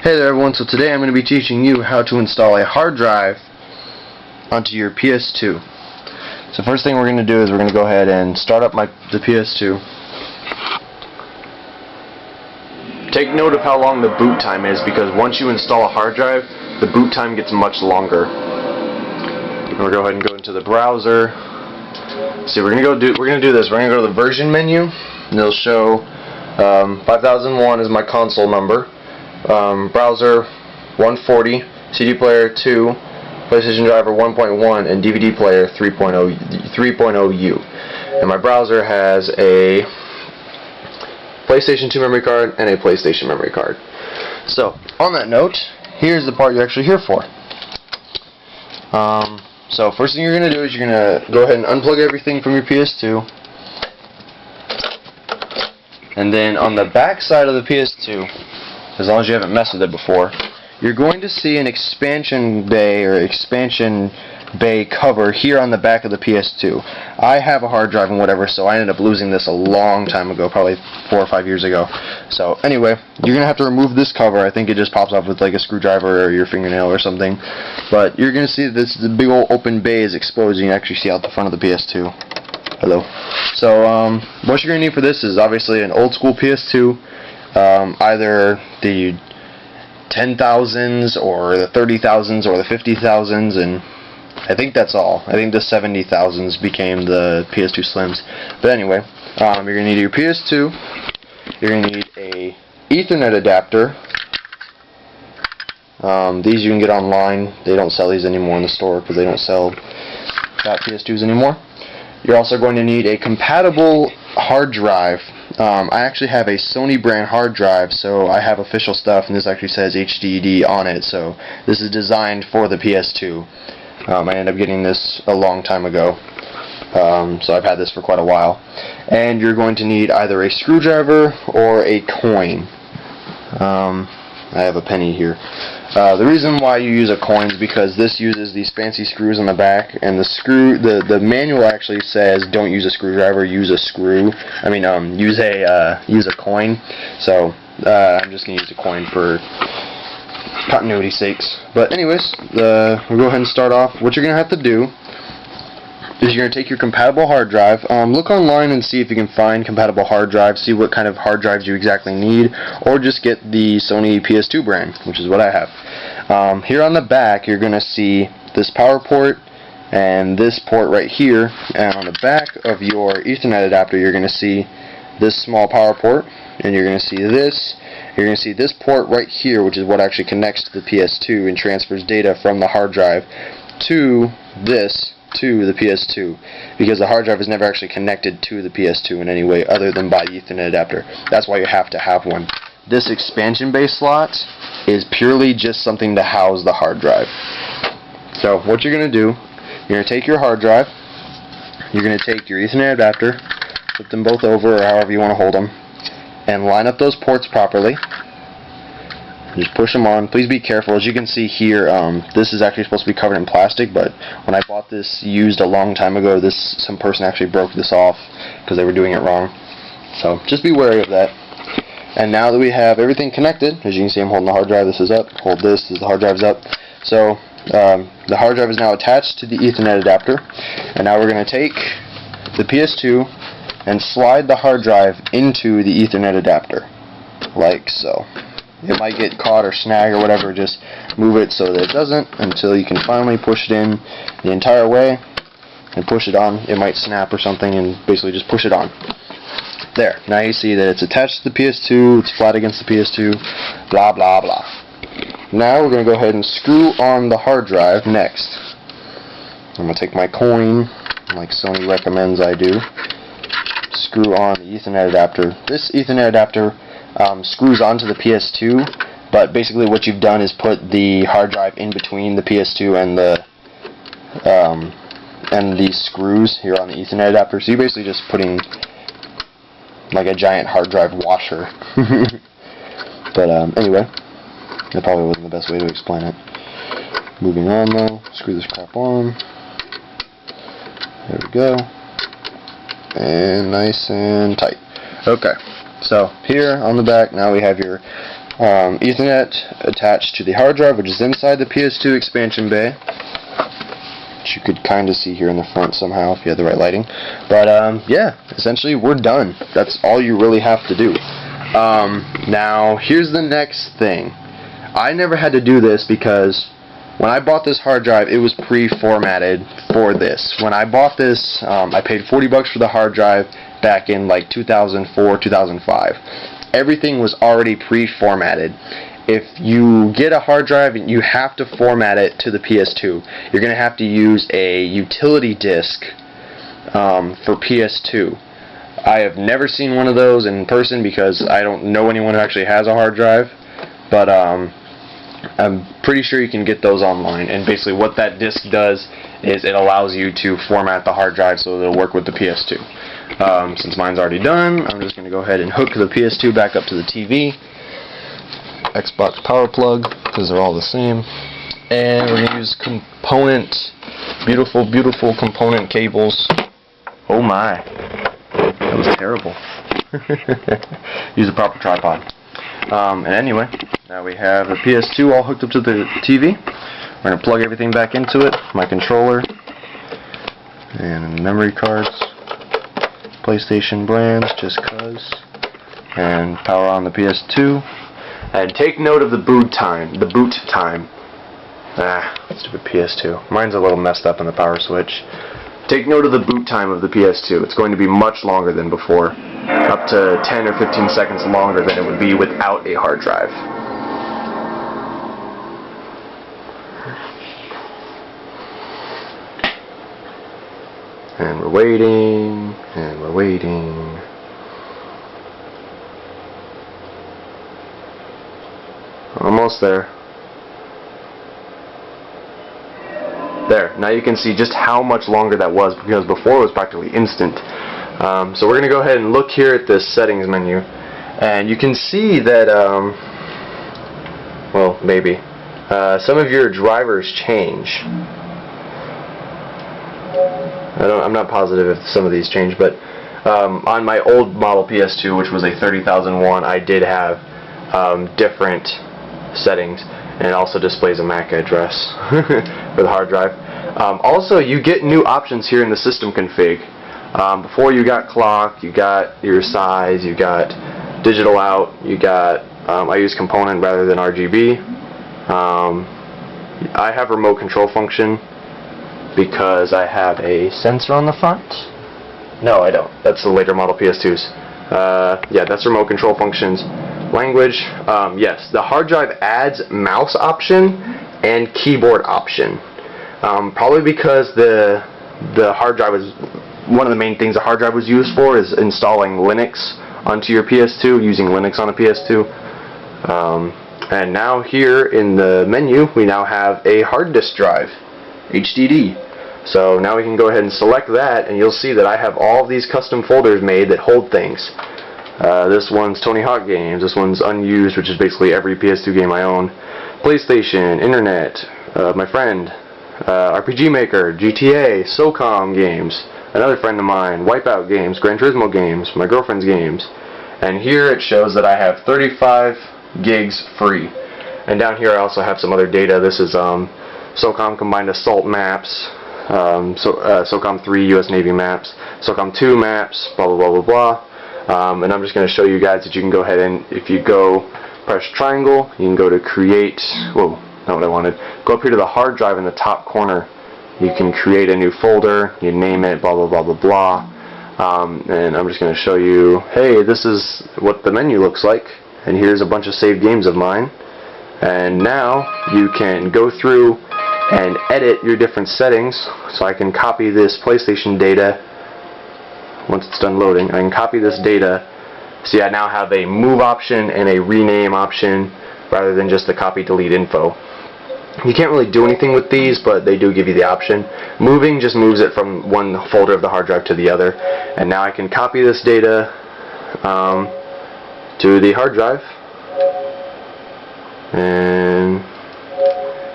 Hey there everyone, so today I'm going to be teaching you how to install a hard drive onto your PS2. So first thing we're going to do is we're going to go ahead and start up the PS2. Take note of how long the boot time is, because once you install a hard drive, the boot time gets much longer. And we'll go ahead and go into the browser. See, we're going to do this. We're going to go to the version menu, and it'll show 5001 is my console number. Browser 140, CD player 2, PlayStation driver 1.1, and DVD player 3.0U. And my browser has a PlayStation 2 memory card and a PlayStation memory card. So, on that note, here's the part you're actually here for. So first thing you're going to do is you're going to go ahead and unplug everything from your PS2. And then on the back side of the PS2, as long as you haven't messed with it before, you're going to see an expansion bay cover here on the back of the PS2. I have a hard drive and whatever, so I ended up losing this a long time ago, probably 4 or 5 years ago. So anyway, you're going to have to remove this cover. I think it just pops off with like a screwdriver or your fingernail or something. But you're going to see the big old open bay is exposed. You can actually see out the front of the PS2. Hello. So what you're going to need for this is obviously an old school PS2. Either the 10,000s or the 30,000s or the 50,000s, and I think that's all. I think the 70,000s became the PS2 Slims. But anyway, you're going to need your PS2, you're going to need a Ethernet adapter. These you can get online. They don't sell these anymore in the store because they don't sell PS2s anymore. You're also going to need a compatible hard drive. I actually have a Sony brand hard drive, so I have official stuff, and this actually says HDD on it, so this is designed for the PS2. I ended up getting this a long time ago, so I've had this for quite a while. And you're going to need either a screwdriver or a coin. I have a penny here. The reason why you use a coin is because this uses these fancy screws on the back, and the manual actually says don't use a screwdriver, use a screw. Use a coin. So I'm just gonna use a coin for continuity's sakes. But anyways, we'll go ahead and start off. What you're gonna have to do is you're going to take your compatible hard drive. Look online and see if you can find compatible hard drives, see what kind of hard drives you exactly need, or just get the Sony PS2 brand, which is what I have. Here on the back, you're going to see this power port and this port right here, and on the back of your Ethernet adapter, you're going to see this small power port, and you're going to see this. You're going to see this port right here, which is what actually connects to the PS2 and transfers data from the hard drive to the PS2, because the hard drive is never actually connected to the PS2 in any way other than by the Ethernet adapter. That's why you have to have one. This expansion bay slot is purely just something to house the hard drive. So what you're going to do, you're going to take your hard drive, you're going to take your Ethernet adapter, flip them both over or however you want to hold them, and line up those ports properly. Just push them on. Please be careful. As you can see here, this is actually supposed to be covered in plastic, but when I bought this used a long time ago, some person actually broke this off because they were doing it wrong. So just be wary of that. And now that we have everything connected, as you can see, I'm holding the hard drive. This is up. Hold this. The hard drive's up. So the hard drive is now attached to the Ethernet adapter, and now we're going to take the PS2 and slide the hard drive into the Ethernet adapter, like so. It might get caught or snag or whatever. Just move it so that it doesn't until you can finally push it in the entire way and push it on. It might snap or something, and basically just push it on. There. Now you see that it's attached to the PS2, it's flat against the PS2, blah blah blah. Now we're going to go ahead and screw on the hard drive next. I'm going to take my coin, like Sony recommends I do, screw on the Ethernet adapter. This Ethernet adapter screws onto the PS2, but basically what you've done is put the hard drive in between the PS2 and these screws here on the Ethernet adapter. So you're basically just putting like a giant hard drive washer. But anyway, that probably wasn't the best way to explain it. Moving on though, screw this crap on. There we go. And nice and tight. Okay. So here on the back, now we have your Ethernet attached to the hard drive, which is inside the PS2 expansion bay, which you could kind of see here in the front somehow if you had the right lighting. But yeah, essentially we're done. That's all you really have to do. Now here's the next thing. I never had to do this because when I bought this hard drive, it was pre-formatted for this. When I bought this, I paid $40 for the hard drive back in like 2004, 2005. Everything was already pre-formatted. If you get a hard drive and you have to format it to the PS2, you're going to have to use a utility disk for PS2. I have never seen one of those in person because I don't know anyone who actually has a hard drive, but I'm pretty sure you can get those online. And basically what that disk does is it allows you to format the hard drive so it'll work with the PS2. Since mine's already done, I'm just going to go ahead and hook the PS2 back up to the TV. Xbox power plug, because they're all the same. And we're going to use beautiful, beautiful component cables. Oh my, that was terrible. Use a proper tripod. And anyway, now we have the PS2 all hooked up to the TV. We're going to plug everything back into it. My controller and memory cards. PlayStation brands, just cuz, and power on the PS2. And take note of the boot time. Stupid PS2. Mine's a little messed up in the power switch. Take note of the boot time of the PS2. It's going to be much longer than before, up to 10 or 15 seconds longer than it would be without a hard drive. And we're waiting, and we're waiting. Almost there. There, now you can see just how much longer that was, because before it was practically instant. So we're going to go ahead and look here at this settings menu, and you can see that, well, maybe, some of your drivers change. I'm not positive if some of these change, but on my old model PS2, which was a 30,001, I did have different settings, and it also displays a MAC address for the hard drive. Also, you get new options here in the system config. Before you got clock, you got your size, you got digital out, you got, I use component rather than RGB. I have remote control function because I have a sensor on the front. No, I don't. That's the later model PS2s. Yeah, that's remote control functions. Language, yes, the hard drive adds mouse option and keyboard option. Probably because the hard drive is one of the main things the hard drive was used for is installing Linux onto your PS2, using Linux on a PS2. And now here in the menu we now have a hard disk drive, HDD. So now we can go ahead and select that, and you'll see that I have all of these custom folders made that hold things. This one's Tony Hawk games, this one's unused, which is basically every PS2 game I own. PlayStation, Internet, my friend, RPG Maker, GTA, SOCOM games, another friend of mine, Wipeout games, Gran Turismo games, my girlfriend's games. And here it shows that I have 35 gigs free. And down here I also have some other data. This is SOCOM Combined Assault maps, SOCOM 3 US Navy maps, SOCOM 2 maps, blah blah blah blah blah. And I'm just going to show you guys that you can go ahead and, if you go press triangle, you can go to create, whoa, not what I wanted, go up here to the hard drive in the top corner. You can create a new folder, you name it, blah blah blah blah blah. And I'm just going to show you, hey, this is what the menu looks like, and here's a bunch of saved games of mine. And now you can go through and edit your different settings. So I can copy this PlayStation data. Once it's done loading, I can copy this data. See, I now have a move option and a rename option rather than just the copy delete info. You can't really do anything with these, but they do give you the option. Moving just moves it from one folder of the hard drive to the other. And now I can copy this data to the hard drive. And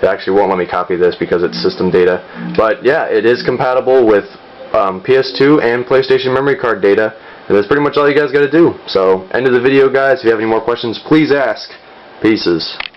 it actually won't let me copy this because it's system data. But yeah, it is compatible with PS2 and PlayStation memory card data. And that's pretty much all you guys got to do. So, end of the video, guys. If you have any more questions, please ask. Pieces.